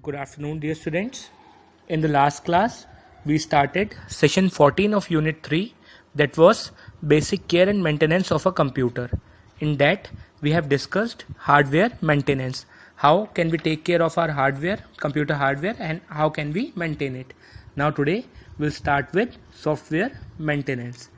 Good afternoon, dear students. In the last class, we started session 14 of Unit 3, that was Basic Care and Maintenance of a Computer. In that, we have discussed hardware maintenance. How can we take care of our hardware, computer hardware, and how can we maintain it? Now today, we'll start with software maintenance.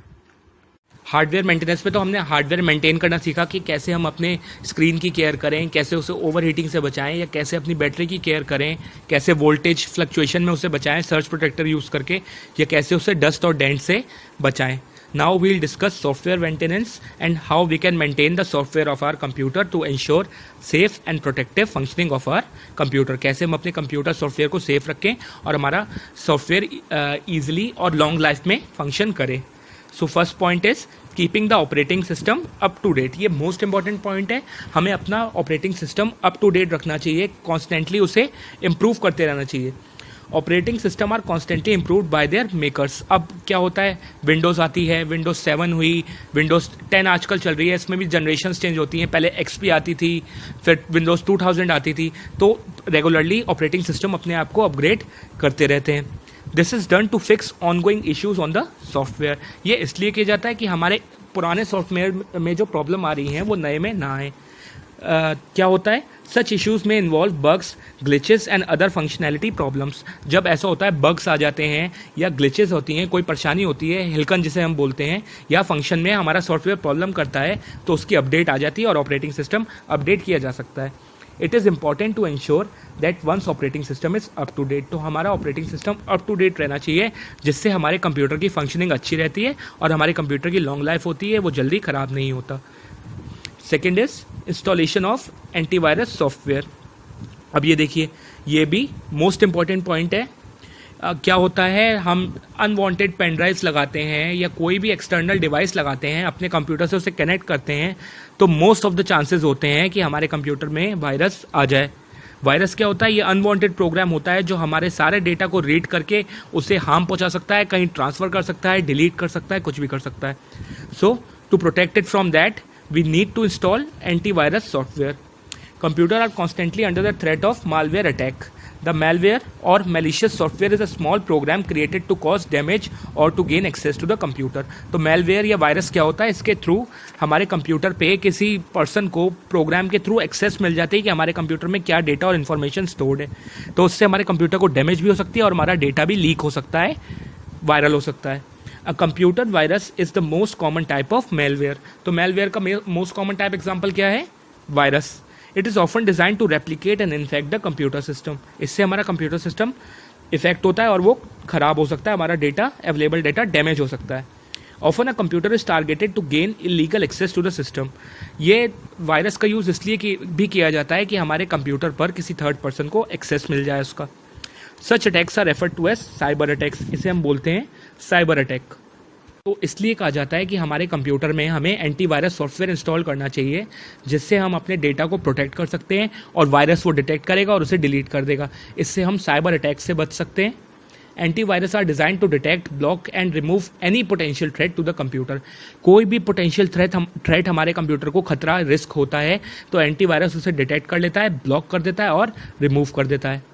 Hardware maintenance में तो हमने hardware maintain करना सीखा कि कैसे हम अपने screen की केयर करें, कैसे उसे ओवर हीटिंग से बचाएं या कैसे अपनी बैटरी की केयर करें, कैसे वोल्टेज फ्लक्चुएशन में उसे बचाएं सर्च प्रोटेक्टर यूज़ करके, या कैसे उसे डस्ट और डेंट से बचाएं. Now we'll discuss software maintenance and how we can maintain the software of our computer to ensure safe and protective functioning of our computer. कैसे हम अपने कंप्यूटर सॉफ्टवेयर को सेफ रखें और हमारा सॉफ्टवेयर ईजिली और लॉन्ग लाइफ में function करे. So first point is keeping the operating system up to date. ये मोस्ट इंपॉर्टेंट पॉइंट है. हमें अपना operating system up to date रखना चाहिए, कॉन्स्टेंटली उसे इम्प्रूव करते रहना चाहिए. Operating systems are constantly improved by their makers. अब क्या होता है, विंडोज़ आती है, विंडोज़ 7 हुई, विंडोज़ 10 आजकल चल रही है, इसमें भी जनरेशन चेंज होती हैं. पहले XP आती थी, फिर विंडोज़ 2000 आती थी. तो रेगुलरली ऑपरेटिंग सिस्टम अपने आप को अपग्रेड करते रहते हैं. This is done to fix ongoing issues on the software. ये इसलिए किया जाता है कि हमारे पुराने सॉफ्टवेयर में जो प्रॉब्लम आ रही हैं वो नए में ना आए. क्या होता है, सच इश्यूज में involve bugs, glitches and other functionality problems. जब ऐसा होता है, बग्स आ जाते हैं या ग्लिचेस होती हैं, कोई परेशानी होती है, हिलकन जिसे हम बोलते हैं, या फंक्शन में हमारा सॉफ्टवेयर प्रॉब्लम करता है, तो उसकी अपडेट आ जाती है और ऑपरेटिंग सिस्टम अपडेट किया जा सकता है. It is important to ensure that once operating system is up to date. तो हमारा operating system up to date रहना चाहिए, जिससे हमारे कंप्यूटर की फंक्शनिंग अच्छी रहती है और हमारे कंप्यूटर की लॉन्ग लाइफ होती है, वो जल्दी ख़राब नहीं होता. Second is installation of antivirus software. अब ये देखिए, ये भी मोस्ट इम्पॉर्टेंट पॉइंट है. क्या होता है, हम अनवांटेड पेन ड्राइव्स लगाते हैं या कोई भी एक्सटर्नल डिवाइस लगाते हैं, अपने कंप्यूटर से उसे कनेक्ट करते हैं, तो मोस्ट ऑफ द चांसेस होते हैं कि हमारे कंप्यूटर में वायरस आ जाए. वायरस क्या होता है, ये अनवांटेड प्रोग्राम होता है जो हमारे सारे डेटा को रीड करके उसे हार्म पहुंचा सकता है, कहीं ट्रांसफ़र कर सकता है, डिलीट कर सकता है, कुछ भी कर सकता है. So to protect it from that, we need to install antivirus software. Computer are constantly under the threat of malware attack. The malware or malicious software is a small program created to cause damage or to gain access to the computer. तो malware या virus क्या होता है, इसके through हमारे computer पे किसी person को प्रोग्राम के थ्रू एक्सेस मिल जाती है कि हमारे कंप्यूटर में क्या डेटा और इन्फॉर्मेशन स्टोर्ड है. तो उससे हमारे कंप्यूटर को डैमेज भी हो सकती है और हमारा डेटा भी लीक हो सकता है, वायरल हो सकता है. A computer virus is the most common type of malware. तो malware का most common type example क्या है, virus. It is often designed to replicate and infect the computer system. इससे हमारा कंप्यूटर सिस्टम इफेक्ट होता है और वो खराब हो सकता है, हमारा डेटा, अवेलेबल डेटा डैमेज हो सकता है. Often a computer is targeted to gain illegal access to the system. ये वायरस का यूज़ इसलिए भी किया जाता है कि हमारे कंप्यूटर पर किसी थर्ड पर्सन को एक्सेस मिल जाए उसका. Such attacks are referred to as cyber attacks. इसे हम बोलते हैं साइबर अटैक. तो इसलिए कहा जाता है कि हमारे कंप्यूटर में हमें एंटीवायरस सॉफ्टवेयर इंस्टॉल करना चाहिए, जिससे हम अपने डेटा को प्रोटेक्ट कर सकते हैं और वायरस वो डिटेक्ट करेगा और उसे डिलीट कर देगा. इससे हम साइबर अटैक से बच सकते हैं. Antivirus are design to detect, block and remove any potential threat to the computer. कोई भी पोटेंशियल थ्रेट हमारे कंप्यूटर को खतरा, रिस्क होता है, तो एंटीवायरस उसे डिटेक्ट कर लेता है, ब्लॉक कर देता है और रिमूव कर देता है.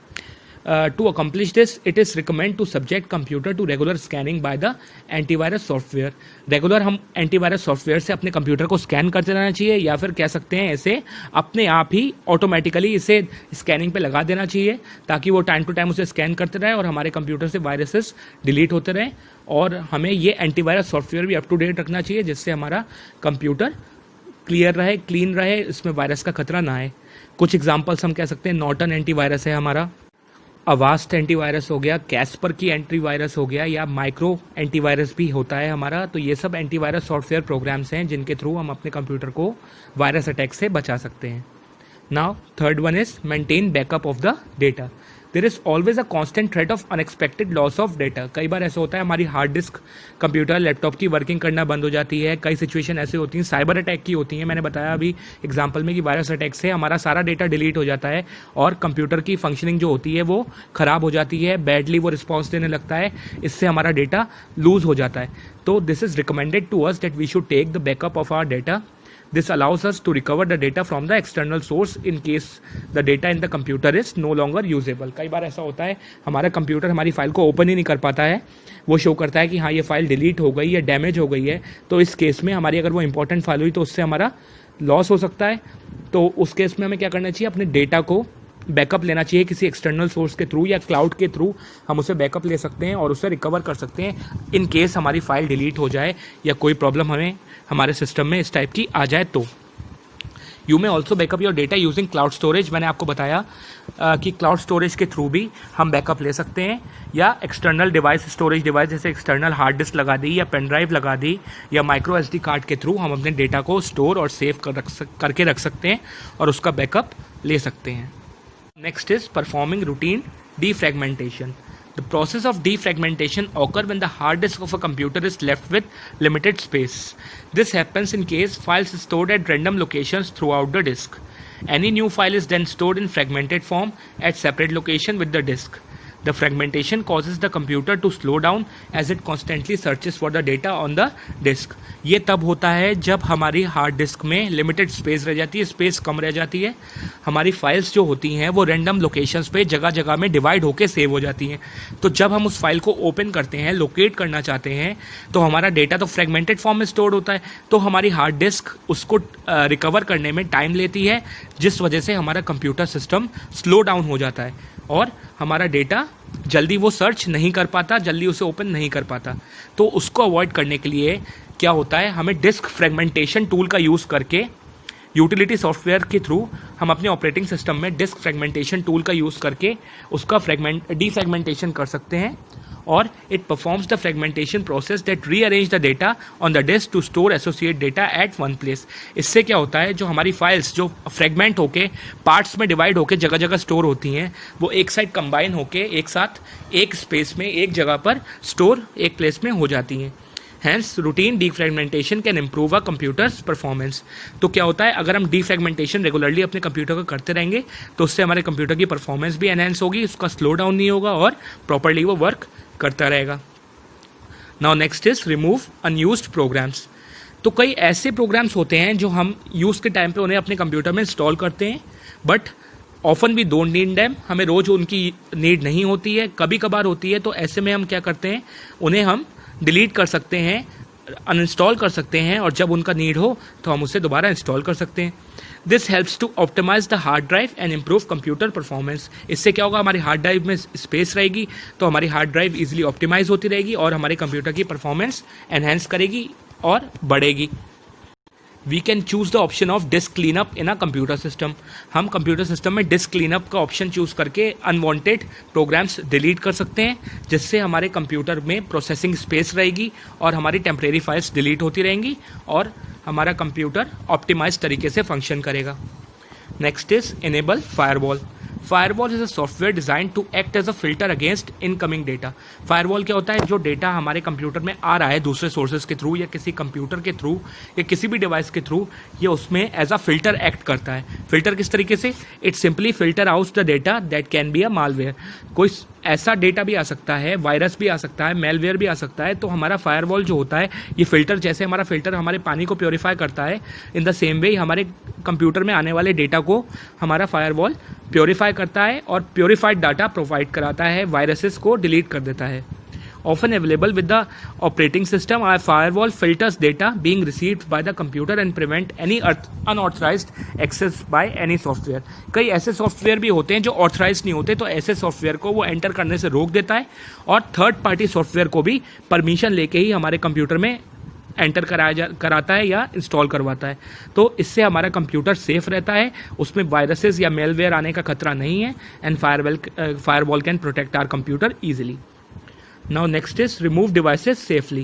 To accomplish this, it is recommended to subject computer to regular scanning by the antivirus software. Regular हम एंटीवायरस सॉफ्टवेयर से अपने कंप्यूटर को स्कैन करते रहना चाहिए, या फिर कह सकते हैं ऐसे अपने आप ही ऑटोमेटिकली इसे स्कैनिंग पे लगा देना चाहिए, ताकि वो टाइम टू टाइम उसे स्कैन करते रहे और हमारे कंप्यूटर से वायरसेस डिलीट होते रहें. और हमें ये एंटीवायरस सॉफ्टवेयर भी अप टू डेट रखना चाहिए, जिससे हमारा कंप्यूटर क्लियर रहे, क्लीन रहे, इसमें वायरस का खतरा ना आए. कुछ एग्जाम्पल्स हम कह सकते हैं, नॉर्टन एंटीवायरस है हमारा, अवास्ट एंटीवायरस हो गया, कैस्पर की एंटीवायरस हो गया, या माइक्रो एंटीवायरस भी होता है हमारा. तो ये सब एंटीवायरस सॉफ्टवेयर प्रोग्राम्स हैं जिनके थ्रू हम अपने कंप्यूटर को वायरस अटैक से बचा सकते हैं. Now third one is maintain backup of the data. There is always a constant threat of unexpected loss of data. कई बार ऐसा होता है, हमारी हार्ड डिस्क, कंप्यूटर, लैपटॉप की वर्किंग करना बंद हो जाती है. कई सिचुएशन ऐसे होती हैं, साइबर अटैक की होती हैं. मैंने बताया अभी एग्जांपल में कि वायरस अटैक से हमारा सारा डेटा डिलीट हो जाता है और कंप्यूटर की फंक्शनिंग जो होती है वो ख़राब हो जाती है, बैडली वो रिस्पॉन्स देने लगता है, इससे हमारा डेटा लूज हो जाता है. तो this is recommended to us that we should take the backup of our data. This allows us to recover the data from the external source in case the data in the computer is no longer usable. कई बार ऐसा होता है हमारा computer हमारी file को open ही नहीं कर पाता है, वो शो करता है कि हाँ ये फाइल डिलीट हो गई या डैमेज हो गई है। तो इस केस में हमारी अगर वो इंपॉर्टेंट फाइल हुई तो उससे हमारा लॉस हो सकता है। तो उस केस में हमें क्या करना चाहिए, अपने डेटा को बैकअप लेना चाहिए किसी एक्सटर्नल सोर्स के थ्रू या क्लाउड के थ्रू हम उसे बैकअप ले सकते हैं और उसे रिकवर कर सकते हैं इन केस हमारी फाइल डिलीट हो जाए या कोई प्रॉब्लम हमें हमारे सिस्टम में इस टाइप की आ जाए तो। You may also backup your data using cloud storage. मैंने आपको बताया कि क्लाउड स्टोरेज के थ्रू भी हम बैकअप ले सकते हैं या एक्सटर्नल डिवाइस स्टोरेज डिवाइस जैसे एक्सटर्नल हार्ड डिस्क लगा दी या पेन ड्राइव लगा दी या माइक्रो SD कार्ड के थ्रू हम अपने डेटा को स्टोर और सेव करके रख सकते हैं और उसका बैकअप ले सकते हैं। Next is performing routine defragmentation. The process of defragmentation occurs when the hard disk of a computer is left with limited space. This happens in case files stored at random locations throughout the disk. Any new file is then stored in fragmented form at separate location with the disk. The fragmentation causes the computer to slow down as it constantly searches for the data on the disk. ये तब होता है जब हमारी hard disc में limited space रह जाती है, स्पेस कम रह जाती है। हमारी फाइल्स जो होती हैं वो रैंडम लोकेशंस पे जगह जगह में डिवाइड होके सेव हो जाती हैं। तो जब हम उस फाइल को ओपन करते हैं, लोकेट करना चाहते हैं, तो हमारा डेटा तो फ्रेगमेंटेड फॉर्म में स्टोर्ड होता है, तो हमारी हार्ड डिस्क उसको रिकवर करने में टाइम लेती है, जिस वजह से हमारा कंप्यूटर सिस्टम स्लो डाउन हो जाता है और हमारा डेटा जल्दी वो सर्च नहीं कर पाता, जल्दी उसे ओपन नहीं कर पाता। तो उसको अवॉइड करने के लिए क्या होता है, हमें डिस्क फ्रेगमेंटेशन टूल का यूज़ करके यूटिलिटी सॉफ्टवेयर के थ्रू हम अपने ऑपरेटिंग सिस्टम में डिस्क फ्रेगमेंटेशन टूल का यूज़ करके उसका डीफ्रेगमेंटेशन कर सकते हैं और it performs the fragmentation process that rearrange the data on the disk to store associate data at one place. इससे क्या होता है, जो हमारी फाइल्स जो फ्रेगमेंट होके पार्ट्स में डिवाइड होके जगह जगह स्टोर होती हैं, वो एक साइड कंबाइन होके एक साथ एक स्पेस में एक जगह पर स्टोर एक प्लेस में हो जाती हैं। Hence routine defragmentation can improve a computer's performance. तो क्या होता है, अगर हम डीफ्रेगमेंटेशन रेगुलरली अपने कंप्यूटर का करते रहेंगे तो उससे हमारे कंप्यूटर की परफॉर्मेंस भी एनहेंस होगी, उसका स्लो डाउन नहीं होगा और प्रॉपरली वो वर्क करता रहेगा। Now next is remove unused programs. तो कई ऐसे प्रोग्राम्स होते हैं जो हम यूज़ के टाइम पे उन्हें अपने कंप्यूटर में इंस्टॉल करते हैं, but often we don't need them, हमें रोज़ उनकी नीड नहीं होती है, कभी कभार होती है। तो ऐसे में हम क्या करते हैं, उन्हें हम डिलीट कर सकते हैं, अनइंस्टॉल कर सकते हैं और जब उनका नीड हो तो हम उसे दोबारा इंस्टॉल कर सकते हैं। This helps to optimize the hard drive and improve computer performance. इससे क्या होगा, हमारी हार्ड ड्राइव में स्पेस रहेगी तो हमारी हार्ड ड्राइव इजीली ऑप्टिमाइज होती रहेगी और हमारे कंप्यूटर की परफॉर्मेंस एनहेंस करेगी और बढ़ेगी। We can choose the option of disk cleanup in a computer system. हम कंप्यूटर सिस्टम में डिस्क क्लीनअप का ऑप्शन चूज़ करके अनवांटेड प्रोग्राम्स डिलीट कर सकते हैं, जिससे हमारे कंप्यूटर में प्रोसेसिंग स्पेस रहेगी और हमारी टेम्परेरी फाइल्स डिलीट होती रहेंगी और हमारा कंप्यूटर ऑप्टिमाइज तरीके से फंक्शन करेगा। Next is enable firewall. Firewall is a software design to act as a filter against incoming data. Firewall क्या होता है, जो डेटा हमारे कंप्यूटर में आ रहा है दूसरे सोर्सेज के थ्रू या किसी कंप्यूटर के थ्रू या किसी भी डिवाइस के थ्रू, ये उसमें एज अ फिल्टर एक्ट करता है। फिल्टर किस तरीके से, it simply filter out the data that can be a malware. कोई ऐसा डेटा भी आ सकता है, वायरस भी आ सकता है, मेलवेयर भी आ सकता है। तो हमारा फायरवॉल जो होता है, ये फिल्टर, जैसे हमारा फिल्टर हमारे पानी को प्योरीफाई करता है, इन द सेम वे हमारे कंप्यूटर में आने वाले डेटा को हमारा फायरवॉल प्योरीफाई करता है और प्योरीफाइड डाटा प्रोवाइड कराता है, वायरसेस को डिलीट कर देता है। Often available with the operating system, our firewall filters data being received by the computer and prevent any unauthorized access by any software. कई ऐसे सॉफ्टवेयर भी होते हैं जो ऑथराइज नहीं होते, तो ऐसे सॉफ्टवेयर को वो एंटर करने से रोक देता है और थर्ड पार्टी सॉफ्टवेयर को भी परमिशन लेके ही हमारे कंप्यूटर में एंटर कराता है या इंस्टॉल करवाता है। तो इससे हमारा कंप्यूटर सेफ रहता है, उसमें वायरसेस या मेलवेयर आने का खतरा नहीं है and firewall can protect our computer easily. Now next is remove devices safely.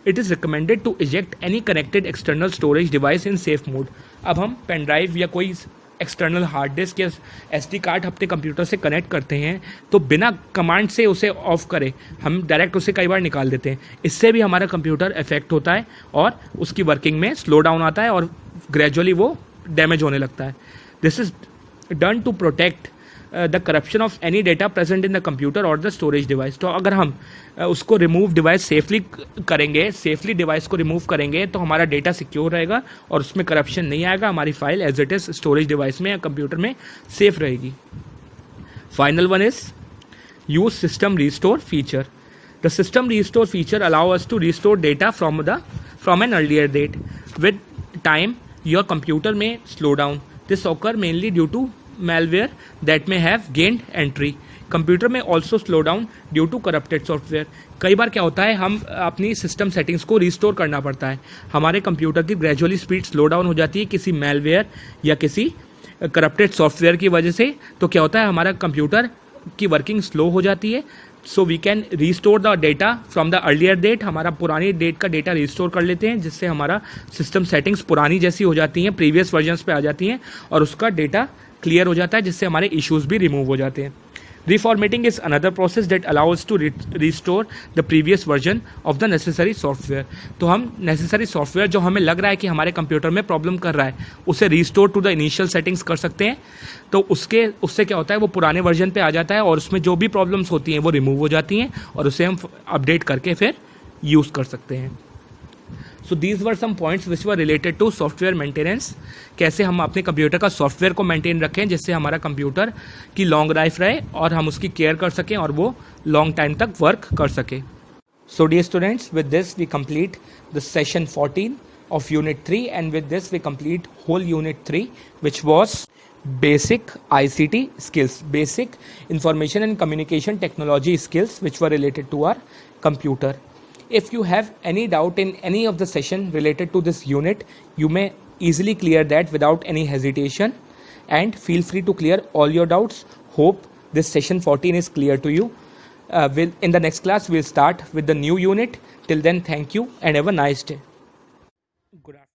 It is recommended to eject any connected external storage device in safe mode. अब हम पेन ड्राइव या कोई एक्सटर्नल हार्ड डिस्क या SD card अपने computer से connect करते हैं तो बिना कमांड से उसे ऑफ करें हम डायरेक्ट उसे कई बार निकाल देते हैं। इससे भी हमारा कंप्यूटर इफेक्ट होता है और उसकी वर्किंग में स्लो डाउन आता है और ग्रेजुअली वो डैमेज होने लगता है। This is done to protect the corruption of any data present in the computer और द स्टोरेज डिवाइस। तो अगर हम उसको रिमूव डिवाइस सेफली करेंगे, सेफली डिवाइस को रिमूव करेंगे तो हमारा डेटा सिक्योर रहेगा और उसमें करप्शन नहीं आएगा, हमारी file as it is storage device में या कंप्यूटर में सेफ रहेगी। Final one is use system restore feature. The system restore feature allow us to restore data from an earlier date. With time, your computer may slow down. This occur mainly due to malware that may have gained entry. Computer may also slow down due to corrupted software. कई बार क्या होता है, हम अपनी system settings को restore करना पड़ता है, हमारे कंप्यूटर की ग्रेजुअली स्पीड स्लो डाउन हो जाती है किसी मेलवेयर या किसी करप्टेड सॉफ्टवेयर की वजह से। तो क्या होता है, हमारा कंप्यूटर की वर्किंग स्लो हो जाती है। So we can restore the data from the earlier date, हमारा पुरानी डेट का डेटा रिस्टोर कर लेते हैं जिससे हमारा सिस्टम सेटिंग्स पुरानी जैसी हो जाती हैं, प्रीवियस वर्जन्स पे आ जाती हैं और उसका डेटा क्लियर हो जाता है जिससे हमारे इश्यूज भी रिमूव हो जाते हैं। Reformatting is another process that allows to restore the previous version of the necessary software. तो हम necessary software जो हमें लग रहा है कि हमारे कंप्यूटर में प्रॉब्लम कर रहा है उसे restore to the initial settings कर सकते हैं। तो उससे क्या होता है, वो पुराने वर्जन पे आ जाता है और उसमें जो भी प्रॉब्लम्स होती हैं वो रिमूव हो जाती हैं और उसे हम अपडेट करके फिर यूज़ कर सकते हैं। So these were some points which were related to software maintenance, कैसे हम अपने कंप्यूटर का सॉफ्टवेयर को मेंटेन रखें जिससे हमारा कंप्यूटर की लॉन्ग लाइफ रहे और हम उसकी केयर कर सकें और वो लॉन्ग टाइम तक वर्क कर सके। So dear students, with this we complete the session 14 of Unit 3 and with this we complete whole Unit 3 which was basic ICT skills, basic information and communication technology skills which were related to our computer. If you have any doubt in any of the session related to this unit, you may easily clear that without any hesitation and feel free to clear all your doubts. Hope this session 14 is clear to you. In the next class, we'll start with the new unit. Till then, thank you and have a nice day. Good afternoon.